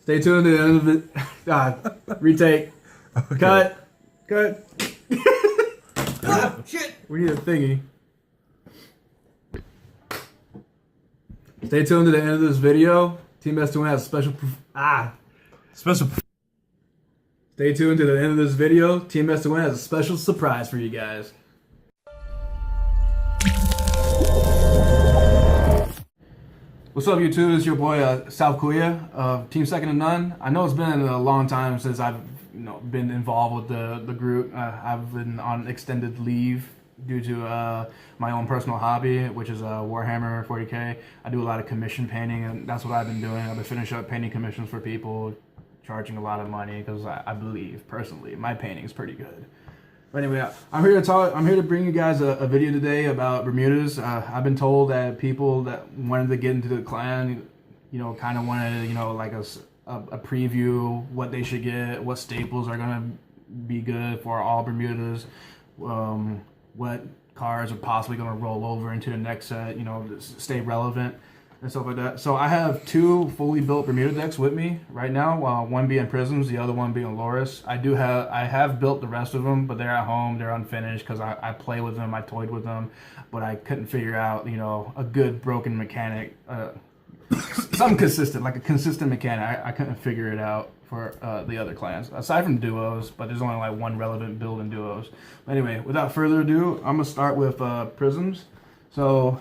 Stay tuned to the end of it. Retake. Okay. Cut. Oh, shit. We need a thingy. Stay tuned to the end of this video. Team S2N has a special. Stay tuned to the end of this video. Team S2N has a special surprise for you guys. What's up, YouTube? It's your boy South Kowea of Team Second to None. I know it's been a long time since I've been involved with the group. I've been on extended leave due to my own personal hobby, which is Warhammer 40K. I do a lot of commission painting, and that's what I've been doing. I've been finishing up painting commissions for people, charging a lot of money because I believe personally my painting is pretty good. But anyway, I'm here to talk. I'm here to bring you guys a video today about Bermudas. I've been told that people that wanted to get into the clan, kind of wanted, like a preview, what they should get, what staples are gonna be good for all Bermudas, what cards are possibly gonna roll over into the next set, stay relevant and stuff like that. So I have two fully built Bermuda decks with me right now. One being Prisms, the other one being Loris. I have built the rest of them, but they're at home. They're unfinished because I play with them, I toyed with them, but I couldn't figure out, a good broken mechanic, something consistent, like a consistent mechanic. I couldn't figure it out for the other clans, aside from duos, but there's only like one relevant build in duos. But anyway, without further ado, I'm gonna start with Prisms. So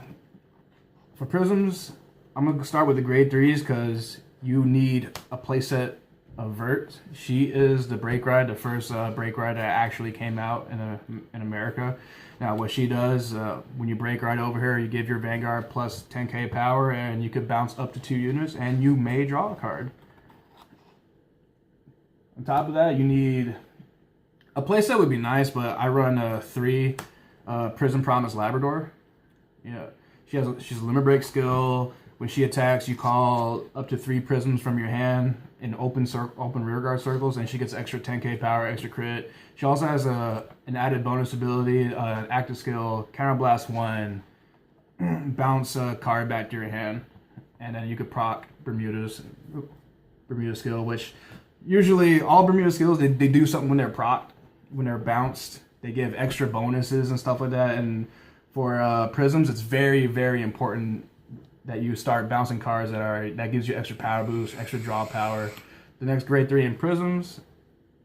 for Prisms, I'm going to start with the grade 3s because you need a playset of Vert. She is the brake ride, the first brake ride that actually came out in America. Now what she does, when you brake ride over here, you give your Vanguard plus 10k power and you could bounce up to 2 units and you may draw a card. On top of that, you need a playset would be nice, but I run a 3 Prism Promise Labrador. She's a limit break skill. When she attacks, you call up to 3 prisms from your hand in open rearguard circles, and she gets extra 10k power, extra crit. She also has an added bonus ability, active skill, Counterblast 1, bounce a card back to your hand, and then you could proc Bermuda skill, which usually all Bermuda skills, they do something when they're proc, when they're bounced. They give extra bonuses and stuff like that, and for Prisms, it's very, very important that you start bouncing cards that gives you extra power boost, extra draw power. The next grade 3 in Prisms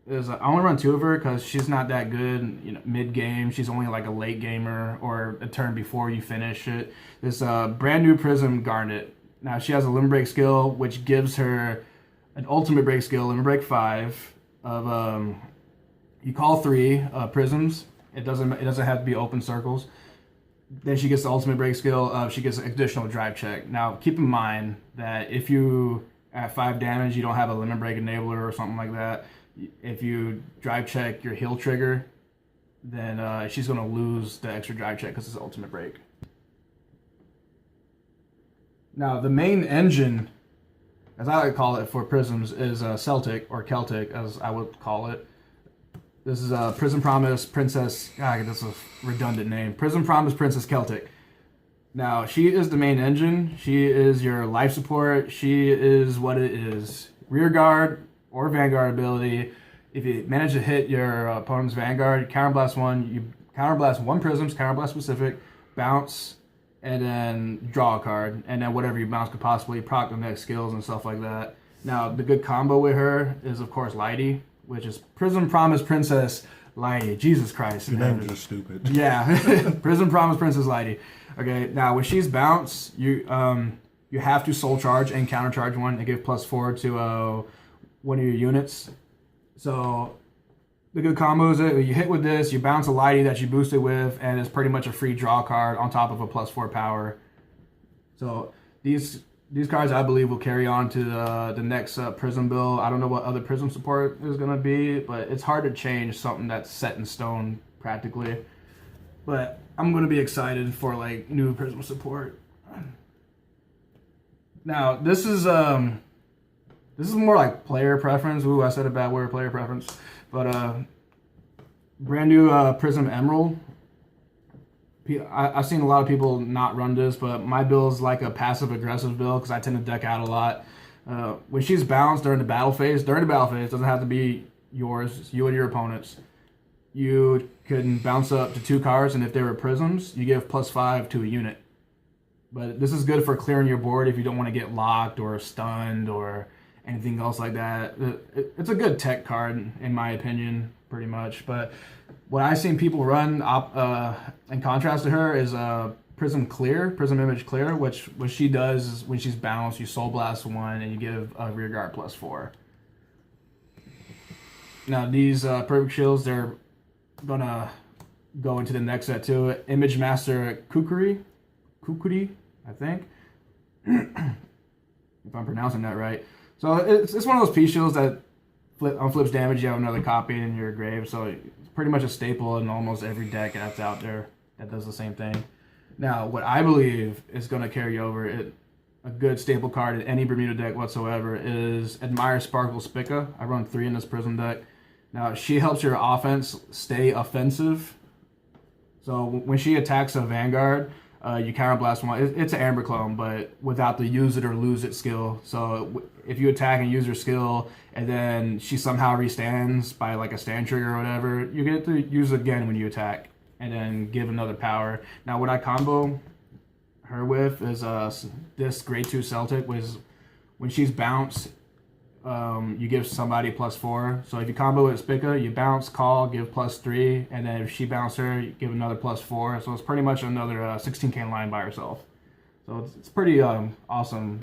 is I only run 2 of her because she's not that good mid game. She's only like a late gamer or a turn before you finish it. This brand new Prism Garnet. Now she has a limit break skill which gives her an ultimate break skill, limit break 5 of you call 3 prisms. It doesn't have to be open circles. Then she gets the ultimate break skill. She gets an additional drive check. Now, keep in mind that if you, at 5 damage, you don't have a limit break enabler or something like that, if you drive check your heal trigger, then she's going to lose the extra drive check because it's ultimate break. Now, the main engine, as I would call it for Prisms, is Celtic, or Celtic, as I would call it. This is Prism Promise Princess. God, that's a redundant name. Prism Promise Princess Celtic. Now, she is the main engine. She is your life support. She is what it is. Rear guard or Vanguard ability. If you manage to hit your opponent's Vanguard, counterblast 1. You counterblast 1 prisms, counterblast specific, bounce, and then draw a card. And then whatever you bounce could possibly proc the next skills and stuff like that. Now, the good combo with her is, of course, Lighty, which is Prism Promise Princess Lighty. Jesus Christ. Your name's just stupid. Yeah. Prism Promise Princess Lighty. Okay, now when she's bounced, you have to soul charge and counter charge 1 and give +4 to one of your units. So the good combo is that you hit with this, you bounce a Lighty that you boosted with, and it's pretty much a free draw card on top of a +4 power. So these cards, I believe, will carry on to the next Prism build. I don't know what other Prism support is going to be, but it's hard to change something that's set in stone, practically. But I'm going to be excited for, like, new Prism support. Now, this is more like player preference. Ooh, I said a bad word, player preference. But brand new Prism Emerald. I've seen a lot of people not run this, but my build is like a passive-aggressive build because I tend to deck out a lot. When she's bounced during the battle phase, doesn't have to be yours, it's you and your opponents. You can bounce up to 2 cards, and if they were prisms, you give +5 to a unit. But this is good for clearing your board if you don't want to get locked or stunned or anything else like that. It's a good tech card, in my opinion, pretty much. But what I've seen people run in contrast to her is Prism Image Clear, which what she does is when she's bounced, you Soul Blast 1 and you give a rear guard +4. Now these Perfect Shields, they're gonna go into the next set too. Image Master Kukuri, I think, if I'm pronouncing that right. So it's one of those P shields that on flips damage, you have another copy in your grave. So it's pretty much a staple in almost every deck that's out there that does the same thing. Now, what I believe is going to carry over a good staple card in any Bermuda deck whatsoever is Admire Sparkle Spica. I run 3 in this Prism deck. Now, she helps your offense stay offensive. So when she attacks a Vanguard, you counterblast 1. It's an Amber clone, but without the use it or lose it skill. So if you attack and use her skill, and then she somehow restands by like a stand trigger or whatever, you get to use it again when you attack, and then give another power. Now, what I combo her with is this Grade 2 Celtic was when she's bounced, you give somebody +4. So if you combo with Spica, you bounce, call, give +3, and then if she bounces her, you give another +4. So it's pretty much another 16k line by herself. So it's pretty awesome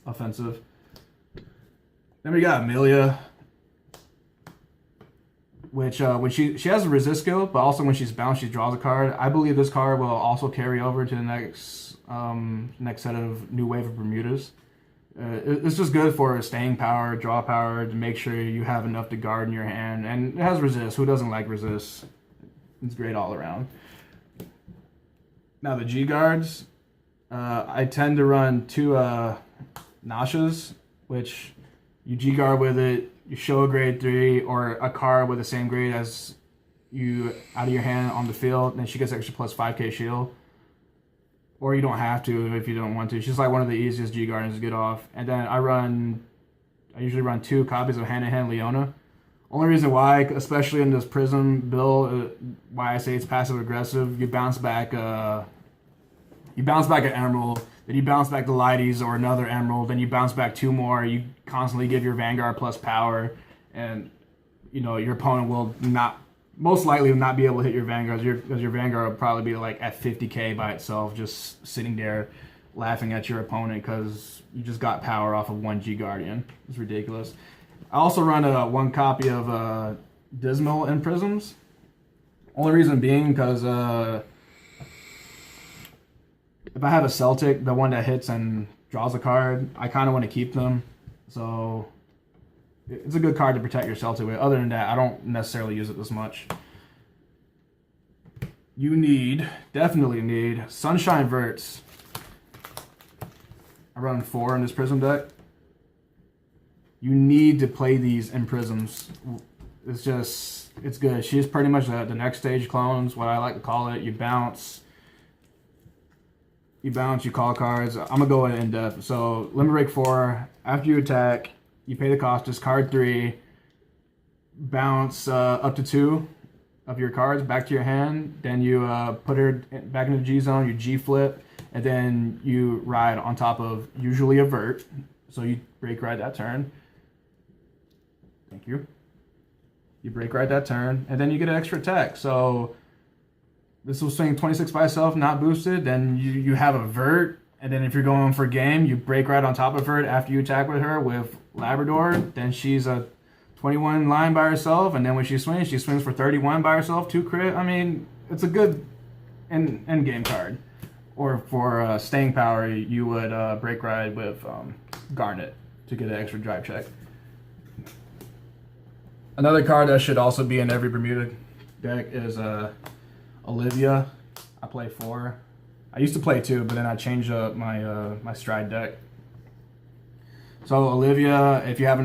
offensive. Then we got Amelia, which when she has a resist skill, but also when she's bounced, she draws a card. I believe this card will also carry over to the next set of new wave of Bermudas. It's just good for staying power, draw power, to make sure you have enough to guard in your hand. And it has resist. Who doesn't like resist? It's great all around. Now the G guards, I tend to run 2 Nashas, which you G guard with it, you show a grade 3 or a card with the same grade as you out of your hand on the field, and she gets extra +5k shield. Or you don't have to if you don't want to. She's like one of the easiest G Guardians to get off. And then I usually run 2 copies of Hand in Hand Leona. Only reason why, especially in this Prism build, why I say it's passive aggressive, you bounce back an Emerald, then you bounce back the Lighties or another Emerald, then you bounce back 2 more. You constantly give your Vanguard plus power, and your opponent will most likely not be able to hit your Vanguard, because your Vanguard will probably be like at 50k by itself, just sitting there laughing at your opponent because you just got power off of 1 G Guardian. It's ridiculous. I also run 1 copy of Dismal in Prisms. Only reason being because if I have a Celtic, the one that hits and draws a card, I kind of want to keep them. So it's a good card to protect your Celtic with. Other than that, I don't necessarily use it this much. You definitely need Sunshine Verts. I run 4 in this Prism deck. You need to play these in Prisms. It's good. She's pretty much the next stage clones, what I like to call it. You bounce, you call cards. I'm going to go in depth. So, Limit Break 4, after you attack, you pay the cost, discard 3, bounce up to 2 of your cards back to your hand. Then you put her back into the G zone, you G flip, and then you ride on top of usually a vert. So you break ride that turn. Thank you. You break ride that turn, and then you get an extra attack. So this will swing 26 by itself, not boosted. Then you have a vert, and then if you're going for game, you break right on top of her after you attack with her with Labrador. Then she's a 21 line by herself, and then when she swings for 31 by herself, 2 crit. I mean, it's a good end game card. Or for staying power, you would break ride with Garnet to get an extra drive check. Another card that should also be in every Bermuda deck is Olivia. I play 4. I used to play 2, but then I changed up my my stride deck. So Olivia, if you're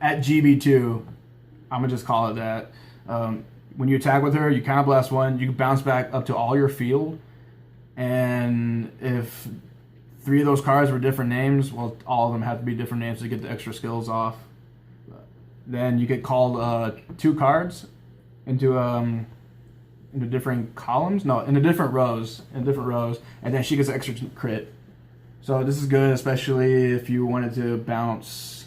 at GB2, I'm gonna just call it that. When you attack with her, you counterblast 1. You can bounce back up to all your field, and if 3 of those cards were different names, well, all of them have to be different names to get the extra skills off. Then you get called 2 cards into different columns. No, into different rows. And then she gets an extra crit. So this is good, especially if you wanted to bounce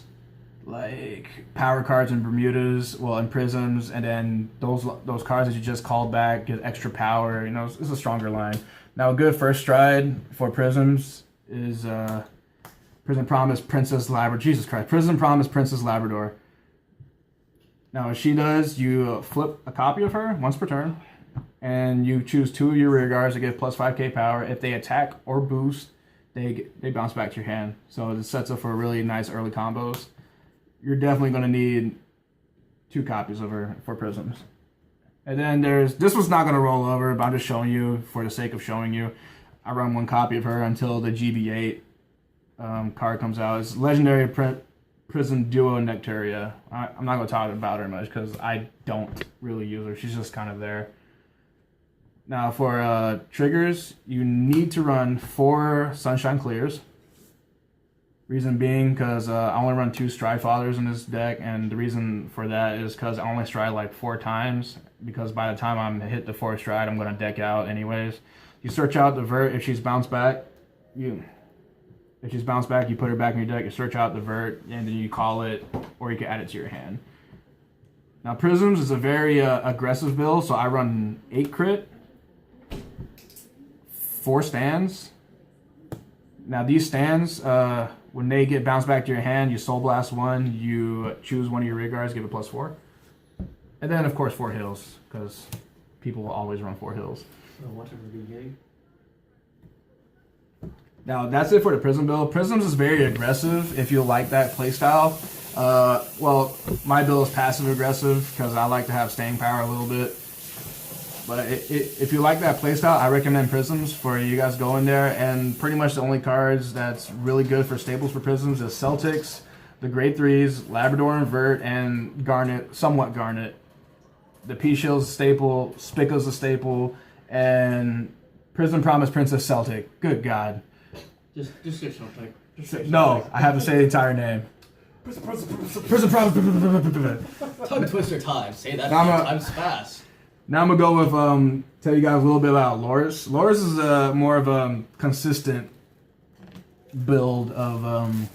like power cards in Bermudas, well, in Prisms, and then those cards that you just called back get extra power. You know, it's a stronger line. Now, a good first stride for Prisms is Prison Promise Princess Labrador. Jesus Christ, Prison Promise Princess Labrador. Now, what she does, you flip a copy of her once per turn, and you choose 2 of your rear guards to get plus 5k power. If they attack or boost, they bounce back to your hand. So it sets up for really nice early combos. You're definitely going to need 2 copies of her for Prisms. And then this was not going to roll over, but I'm just showing you for the sake of showing you. I run 1 copy of her until the GB8 card comes out. It's Legendary Prison Duo Nectaria. I'm not going to talk about her much because I don't really use her. She's just kind of there. Now for triggers, you need to run 4 Sunshine Clears. Reason being because I only run 2 Stride Fathers in this deck, and the reason for that is because I only stride like 4 times, because by the time I'm hit the 4th stride, I'm going to deck out anyways. You search out the Vert. If she's bounced back, you put her back in your deck. You search out the Vert, and then you call it, or you can add it to your hand. Now Prisms is a very aggressive build, so I run 8 crit, 4 stands. Now these stands, when they get bounced back to your hand, you Soul Blast 1, you choose 1 of your rear guards, give it plus 4. And then, of course, 4 hills, because people will always run 4 hills. Now, that's it for the Prism build. Prisms is very aggressive if you like that playstyle. Well, my build is passive-aggressive, because I like to have staying power a little bit. But if you like that playstyle, I recommend Prisms for you guys go in there. And pretty much the only cards that's really good for staples for Prisms is Celtics, the Grade 3s, Labrador Invert, and Garnet, somewhat Garnet. The P-Shield's a staple, Spica's a staple, and Prison Promise Princess Celtic. Good God. Just say Celtic. No, I have to say the entire name. Prison Promise. Tongue twister time. Say that times fast. Now I'm going to go with, tell you guys a little bit about Loris. Loris is more of a consistent build of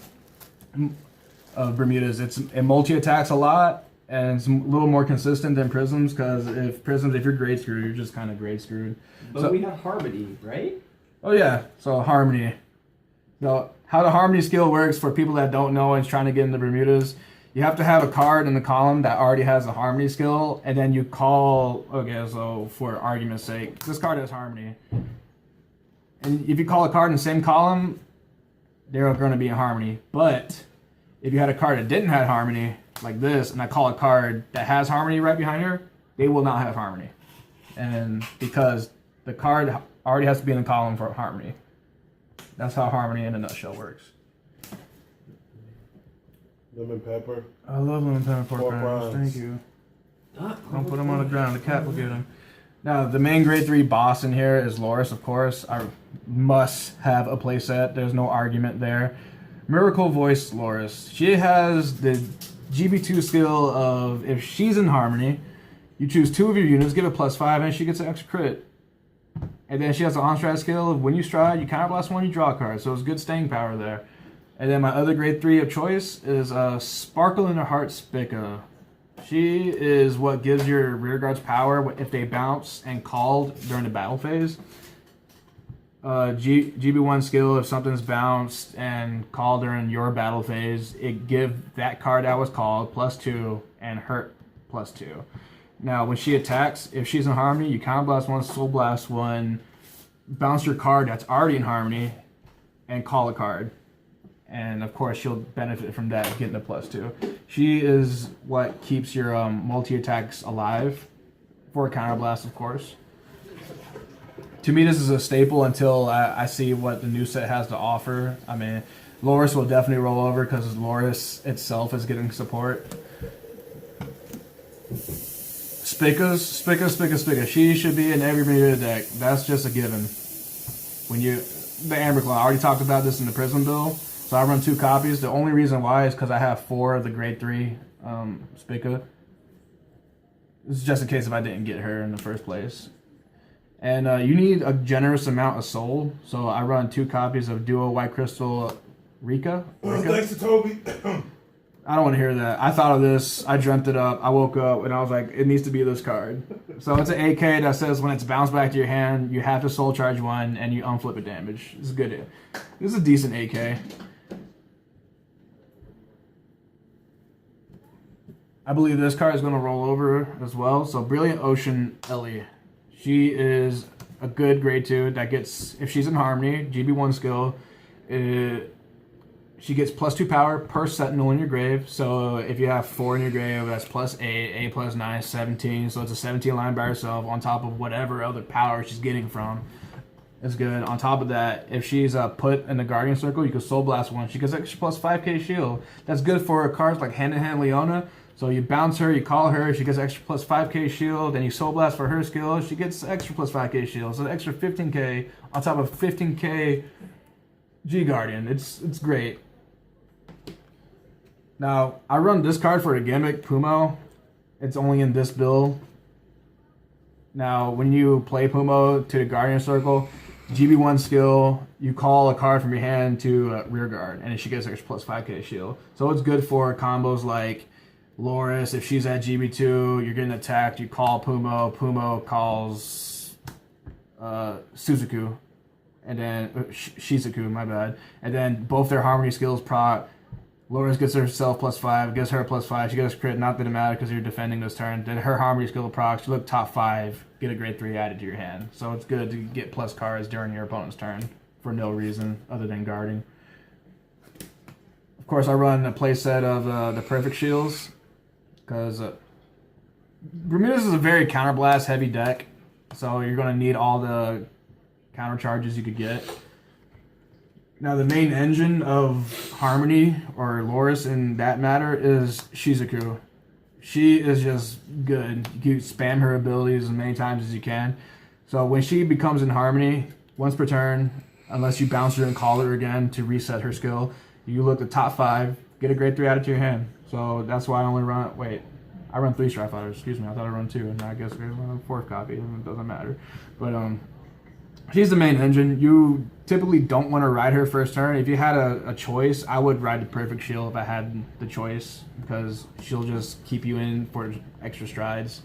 Bermudas. It multi-attacks a lot, and it's a little more consistent than Prisms, because if you're grade screwed, you're just kind of grade screwed. But so, we have Harmony, right? Oh yeah, so Harmony. So how the Harmony skill works for people that don't know and trying to get into Bermudas, you have to have a card in the column that already has a Harmony skill, and then you call, okay, so for argument's sake, this card has Harmony. And if you call a card in the same column, they're going to be in Harmony. But if you had a card that didn't have Harmony, like this, and I call a card that has Harmony right behind her, they will not have Harmony. And because the card already has to be in the column for Harmony. That's how Harmony in a nutshell works. Lemon pepper. I love lemon pepper pork 4 rinds. rinds. Thank you. Don't put them on the ground. The cat will get them. Now, the main grade 3 boss in here is Loris, of course. I must have a playset. There's no argument there. Miracle Voice Loris. She has the GB2 skill of, if she's in Harmony, you choose 2 of your units, give it +5, and she gets an extra crit. And then she has an on-stride skill of when you stride, you counterblast 1, you draw a card. So it's good staying power there. And then my other grade 3 of choice is Sparkle in Her Heart Spica. She is what gives your rear guards power if they bounce and called during the battle phase. GB1 skill, if something's bounced and called during your battle phase, it gives that card that was called +2 and hurt +2. Now, when she attacks, if she's in Harmony, you counterblast 1, Soul Blast 1, bounce your card that's already in Harmony, and call a card. And of course, she'll benefit from that, getting a +2. She is what keeps your multi-attacks alive, for a counterblast, of course. To me, this is a staple until I see what the new set has to offer. I mean, Loris will definitely roll over because Loris itself is getting support. Spica. She should be in every Bermuda deck. That's just a given. the Amber Claw. I already talked about this in the Prism build. So I run 2 copies. The only reason why is because I have 4 of the grade 3 Spica. This is just in case if I didn't get her in the first place. And you need a generous amount of soul. So I run 2 copies of Duo White Crystal Rika. Thanks to Toby. I don't want to hear that. I thought of this. I dreamt it up. I woke up and I was like, it needs to be this card. So it's an AK that says when it's bounced back to your hand, you have to soul charge 1 and you unflip a damage. This is good. This is a decent AK. I believe this card is going to roll over as well. So Brilliant Ocean Ellie. She is a good grade 2 that gets, if she's in Harmony, GB1 skill, she gets +2 power per Sentinel in your grave. So if you have 4 in your grave, that's +8, 8 + 9, 17. So it's a 17 line by herself on top of whatever other power she's getting from. It's good. On top of that, if she's put in the Guardian Circle, you can Soul Blast 1. She gets extra +5k shield. That's good for cards like Hand in Hand Leona. So you bounce her, you call her, she gets extra +5k shield, and you Soul Blast for her skill, she gets extra +5k shield. So the extra 15k on top of 15k G Guardian. It's great. Now, I run this card for a gimmick, Pumo. It's only in this build. Now, when you play Pumo to the Guardian Circle, GB1 skill, you call a card from your hand to rear guard, and she gets extra +5k shield. So it's good for combos like Loris. If she's at GB2, you're getting attacked, you call Pumo. Pumo calls Suzaku, and then Shizuku, my bad. And then both their Harmony skills proc. Loris gets herself +5, gives her +5. She gets crit, not that it matters because you're defending this turn. Then her Harmony skill proc, she look top 5, get a grade 3 added to your hand. So it's good to get plus cards during your opponent's turn for no reason other than guarding. Of course, I run a playset of the Perfect Shields because Bermuda's is a very counterblast heavy deck. So you're going to need all the counter charges you could get. Now, the main engine of Harmony, or Loris in that matter, is Shizuku. She is just good. You can spam her abilities as many times as you can. So when she becomes in Harmony, once per turn, unless you bounce her and call her again to reset her skill, you look at top 5, get a grade 3 added to your hand. So that's why I only run, I run 3 Strike Fighters, excuse me, I thought I run 2, and I guess there's a 4th copy, it doesn't matter. But she's the main engine. You typically don't want to ride her first turn. If you had a choice, I would ride the Perfect Shield if I had the choice, because she'll just keep you in for extra strides.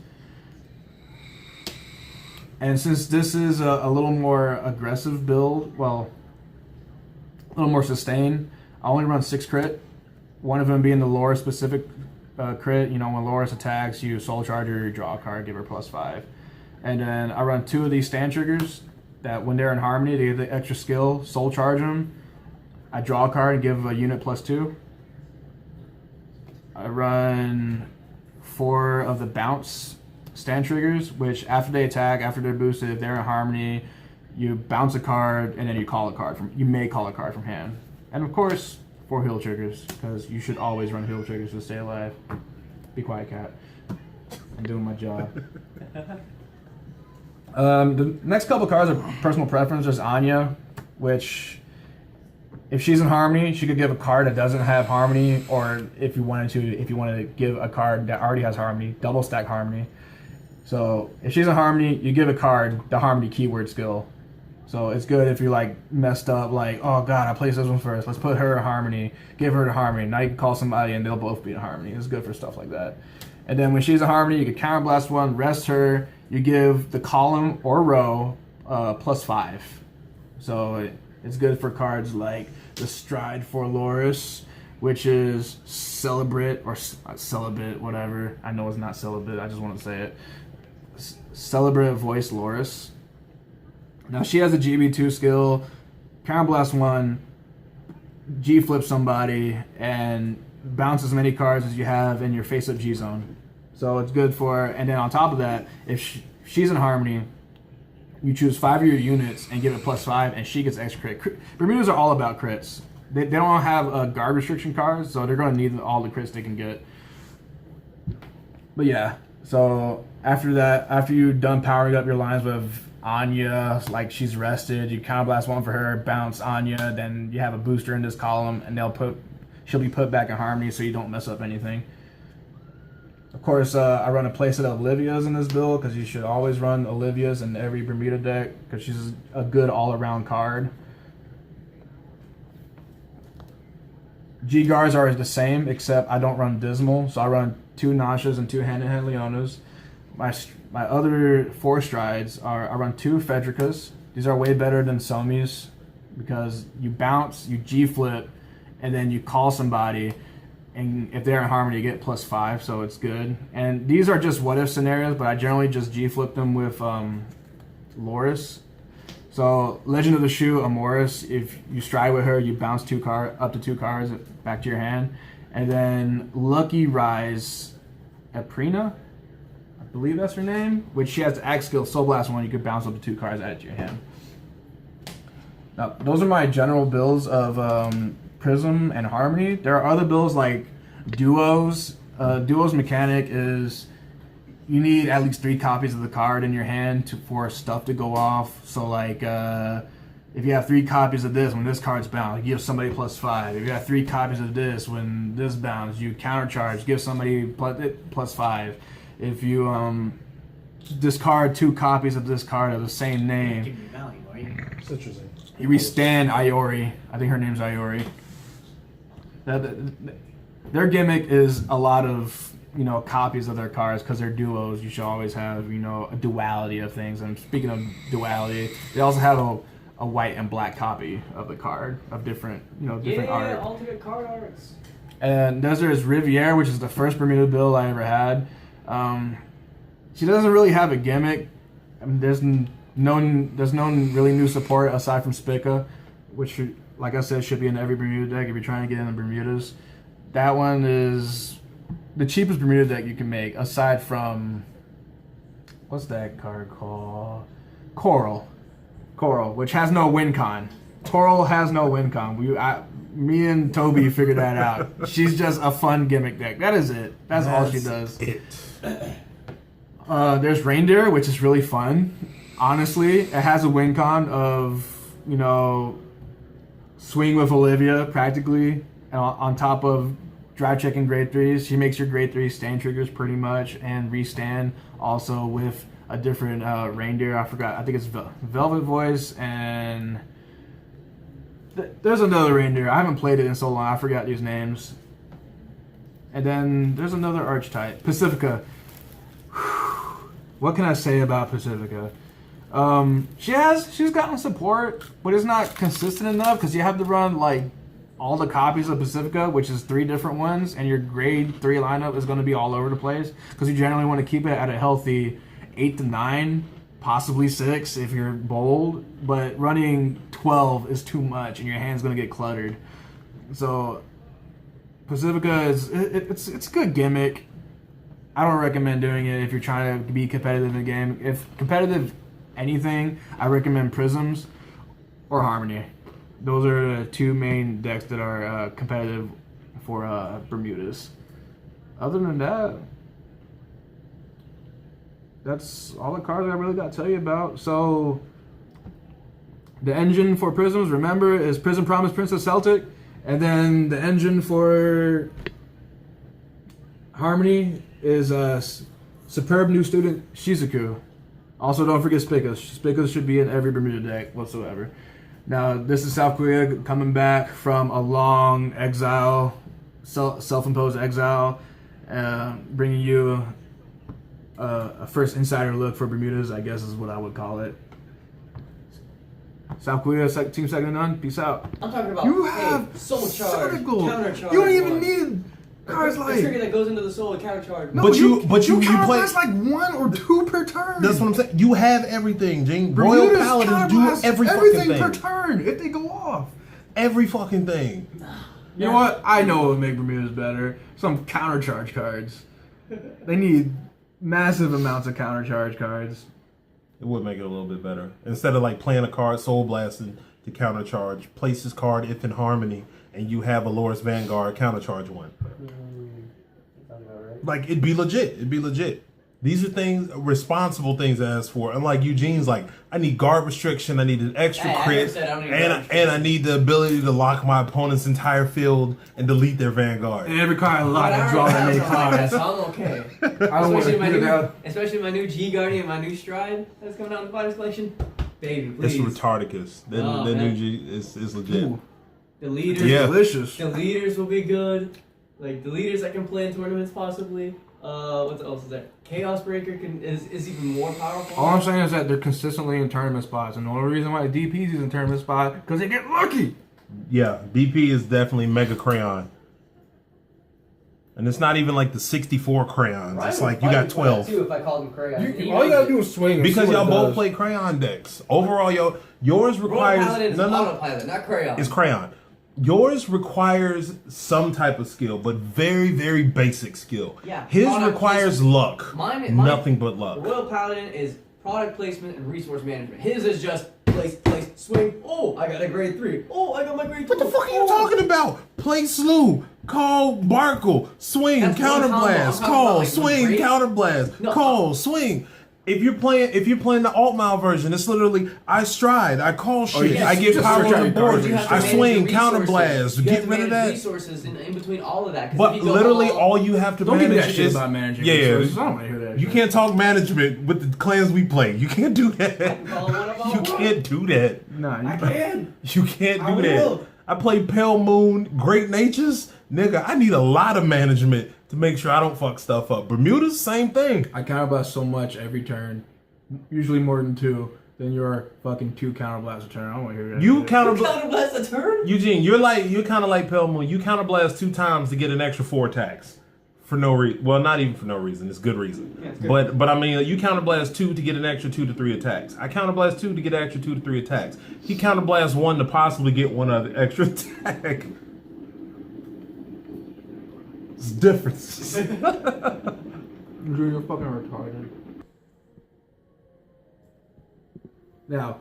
And since this is a little more aggressive build, well, a little more sustained, I only run 6 crit. One of them being the Loris specific crit. You know, when Loris attacks, you Soul Charge her, you draw a card, give her +5. And then I run 2 of these stand triggers that when they're in Harmony, they get the extra skill, Soul Charge them. I draw a card and give a unit +2. I run 4 of the Bounce stand triggers, which after they attack, after they're boosted, if they're in Harmony, you bounce a card and then you call a card you may call a card from hand. And of course, 4 heal triggers, because you should always run heal triggers to stay alive. Be quiet, cat. I'm doing my job. The next couple cards are personal preference. There's Anya, which if she's in Harmony, she could give a card that doesn't have Harmony, or if you wanted to give a card that already has Harmony, double stack Harmony. So if she's in Harmony, you give a card the Harmony keyword skill. So it's good if you're like messed up, like, oh god, I placed this one first, let's put her in Harmony, give her to Harmony. Now you can call somebody and they'll both be in Harmony. It's good for stuff like that. And then when she's in Harmony, you can counterblast 1, rest her, you give the column or row +5. So it's good for cards like the Stride for Loris, which is Celibate, or Celibate, whatever. I know it's not Celibate, I just want to say it. Celebrate Voice Loris. Now she has a GB2 skill, counterblast 1, G flip somebody, and bounce as many cards as you have in your face-up G zone. So it's good for, and then on top of that, if she's in Harmony, you choose 5 of your units and give it +5, and she gets extra crit. Bermudas are all about crits. They don't have guard restriction cards, so they're going to need all the crits they can get. But yeah, so after that, after you've done powering up your lines with Anya, like she's rested. You counterblast one for her, bounce Anya, then you have a booster in this column, and she'll be put back in harmony so you don't mess up anything. Of course, I run a playset of Olivia's in this build because you should always run Olivia's in every Bermuda deck because she's a good all-around card. G-Guards are the same, except I don't run Dismal, so I run 2 Nashas and 2 hand-in-hand Leonas. My other 4 strides are I run 2 Fedricas. These are way better than Somi's because you bounce, you G-flip, and then you call somebody, and if they're in harmony, you get +5, so it's good. And these are just what-if scenarios, but I generally just G-flip them with Loris. So, Legend of the Shoe, Amoris, if you stride with her, you bounce up to 2 cards back to your hand. And then Lucky Rise Aprina, I believe that's her name, which she has the Axe skill, Soul Blast 1, you could bounce up to 2 cards, add it to your hand. Now, those are my general builds of Prism and Harmony. There are other builds like Duos. Duos mechanic is you need at least 3 copies of the card in your hand for stuff to go off. So like if you have 3 copies of this, when this card's bound, you give somebody +5. If you have 3 copies of this, when this bounds, you countercharge, give somebody +5. If you discard 2 copies of this card of the same name, Give me value, are you? Citrusy. you restand Iori. I think her name's Iori. Their gimmick is a lot of copies of their cards because they're duos. You should always have a duality of things. And speaking of duality, they also have a white and black copy of the card of different different art. Alternate card arts. And there's Riviere, which is the first Bermuda build I ever had. She doesn't really have a gimmick. I mean, there's no really new support aside from Spica, which like I said should be in every Bermuda deck if you're trying to get in the Bermudas. That one is the cheapest Bermuda deck you can make aside from what's that card called? Coral, which has no win con. Coral has no win con. Me and Toby figured that out. She's just a fun gimmick deck. That is it. That's all she does. There's Reindeer, which is really fun. Honestly, it has a win con of swing with Olivia practically on top of drive checking grade 3s. She makes your grade 3 stand triggers pretty much and restand also with a different Reindeer. I forgot. I think it's Velvet Voice and there's another Reindeer. I haven't played it in so long. I forgot these names. And then there's another archetype, Pacifica. What can I say about Pacifica? She's gotten support, but it's not consistent enough because you have to run like all the copies of Pacifica, which is 3 different ones, and your grade 3 lineup is going to be all over the place because you generally want to keep it at a healthy 8 to 9, possibly 6 if you're bold, but running 12 is too much and your hand's going to get cluttered. So Pacifica it's a good gimmick. I don't recommend doing it if you're trying to be competitive in the game. If competitive anything, I recommend Prisms or Harmony. Those are the 2 main decks that are competitive for Bermudas. Other than that, that's all the cards I really got to tell you about. So, the engine for Prisms, remember, is Prism Promise Princess Celtic. And then the engine for Harmony is Superb New Student Shizuku. Also, don't forget Spica. Spica should be in every Bermuda deck whatsoever. Now, this is South Kowea coming back from a long exile, self-imposed exile, bringing you a first insider look for Bermudas, I guess is what I would call it. South Kowea, Team Second to None, peace out. I'm talking about You have soul charge, Circle. counter charge. You don't even need cards the like. trigger that goes into the soul and counter charge. No, But you count play- that's like 1 or 2 per turn. That's what I'm saying. You have everything, Jane. Royal Bermuda's Paladins do counterblast everything per turn if they go off. Every fucking thing. You know what? I know what would make Bermudas better. Some countercharge cards. They need massive amounts of countercharge cards. It would make it a little bit better. Instead of like playing a card, Soul Blasting to countercharge, place this card if in harmony, and you have a Loris Vanguard countercharge one. Like, it'd be legit. It'd be legit. These are things, responsible things to ask for. Unlike Eugene's, like, I need guard restriction, I need an extra Hey, I crit, never said I don't need guard and I need the ability to lock my opponent's entire field and delete their Vanguard. And every card I lock, But I I draw already an have A something like that, card. so I'm okay. I don't want to my do new, that. especially my new G Guardian, my new Stride that's coming out in the Fighters Collection. Baby, please. It's retardicus. That Oh, new man. G is legit. Ooh, The leaders, Yeah. delicious. the leaders will be good. Like the leaders that can play in tournaments possibly. What else is there? Chaos Breaker is even more powerful. All I'm saying is that they're consistently in tournament spots, and the only reason why DPs is in tournament spot because they get lucky. Yeah, DP is definitely Mega Crayon. And it's not even like the 64 crayons. Ryan It's would like you fight got me for that 12. Too, if I called him crayon. All you gotta do is swing. And Because see what y'all it both does. play crayon decks. Overall, yours Royal requires Paladin is autopilot, not crayon. It's crayon. Yours requires some type of skill, but very, very basic skill. Yeah, His product requires placement. luck. Nothing but luck. Royal Paladin is product placement and resource management. His is just place, swing. Oh, I got a grade 3. Oh, I got my grade 2. What the fuck are you talking about? Play slew, call Barkle, swing, That's one combo. I'm counterblast, talking call, about, like, swing, grade- counterblast, No. call, swing. If you're playing the alt mile version, it's literally I stride, I call shit, yeah, I get just power search on out the your board, cards. You have to I manage swing, your resources. counterblast, You get have to rid of manage that. resources in between all of that. 'cause But if you go literally, all you have to Don't give me manage that shit is about managing yeah. resources. I don't want to hear that. You shit. can't talk management with the clans we play. You can't do that. call one of You our can't do that. Nah, you I can. You can't I do that. will. I play Pale Moon, Great Natures. Nigga, I need a lot of management to make sure I don't fuck stuff up. Bermuda's same thing. I counterblast so much every turn, usually more than 2. Then you're fucking 2 counterblasts a turn. I don't want to hear that. You shit. counterblast. Counterblast a turn? Eugene, you're kind of like Pale Moon. You counterblast 2 times to get an extra 4 attacks. For no reason. Well, not even for no reason. It's good reason. Yeah, it's good. But I mean, you counterblast 2 to get an extra 2 to 3 attacks. I counterblast 2 to get an extra 2 to 3 attacks. He counterblasts 1 to possibly get 1 other extra attack. It's difference. You're fucking retarded. Now,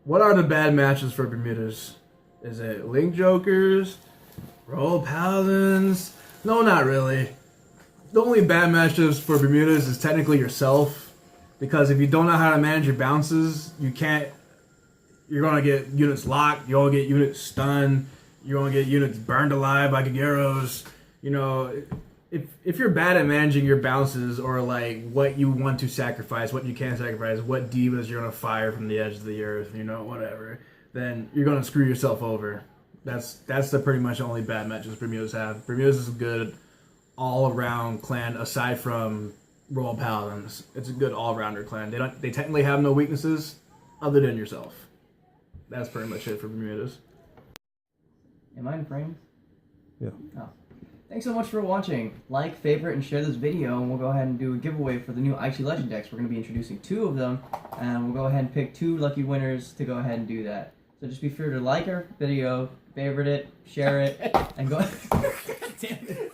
what are the bad matches for Bermudas? Is it Link Jokers? Roll Paladins? No, not really. The only bad matches for Bermudas is technically yourself. Because if you don't know how to manage your bounces, you're gonna get units locked, you're gonna get units stunned, you're gonna get units burned alive by Kageros. You know, if you're bad at managing your bounces or like what you want to sacrifice, what you can't sacrifice, what divas you're gonna fire from the edge of the earth, you know, whatever, then you're gonna screw yourself over. That's the pretty much only bad matches Bermudas have. Bermudas is a good all-around clan aside from Royal Paladins. It's a good all-rounder clan. They technically have no weaknesses other than yourself. That's pretty much it for Bermudas. Am I in frame? Yeah. Oh. Thanks so much for watching. Like, favorite, and share this video, and we'll go ahead and do a giveaway for the new IT Legend decks. We're going to be introducing 2 of them, and we'll go ahead and pick 2 lucky winners to go ahead and do that. So just be sure to like our video, favorite it, share it, and go... Damn it.